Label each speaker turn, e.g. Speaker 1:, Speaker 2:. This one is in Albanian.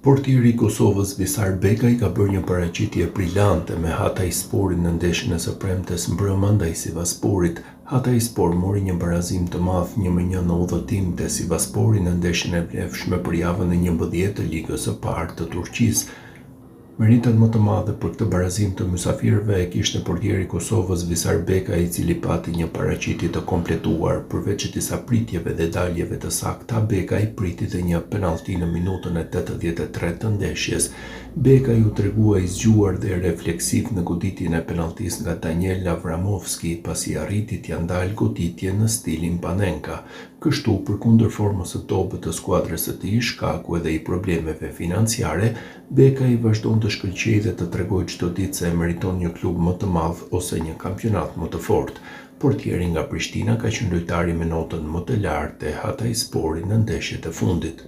Speaker 1: Portieri i Kosovës Visar Bekaj ka bërë një paraqitje brillante me Hataysporin në ndeshjen e së premtes mbrëmë ndaj Sivasporit. Hatayspor mori një barazim të madh 1-1 në udhëtim te Sivaspori në ndeshjen e vlefshme për javën e 11 të Ligës së Parë të Turqisë. Meritën më të madhe për këtë barazim të mysafirëve e kishte portieri i Kosovës Visar Bekaj, i cili pati një paraqitje të kompletuar. Përveç disa pritjeve dhe daljeve të sakta, Bekaj priti dhe një penallti në minutën e 83 të ndeshjes. Bekaj u tregua i zgjuar dhe refleksiv në goditjen e penalltisë nga Daniel Avramovski, pasi arriti t'ia ndalë goditjen në stilin Panenka. Kështu, përkundër formës së dobët të skuadrës së tij, shkaku edhe i problemeve financiare, Bekaj vazhdon të shkëlqejë dhe të tregojë çdo ditë se meriton një klub më të madh ose një kampionat më të fortë. Portieri nga Prishtina ka qenë lojtari me notën më të lartë e Hataysporit në ndeshjet e fundit.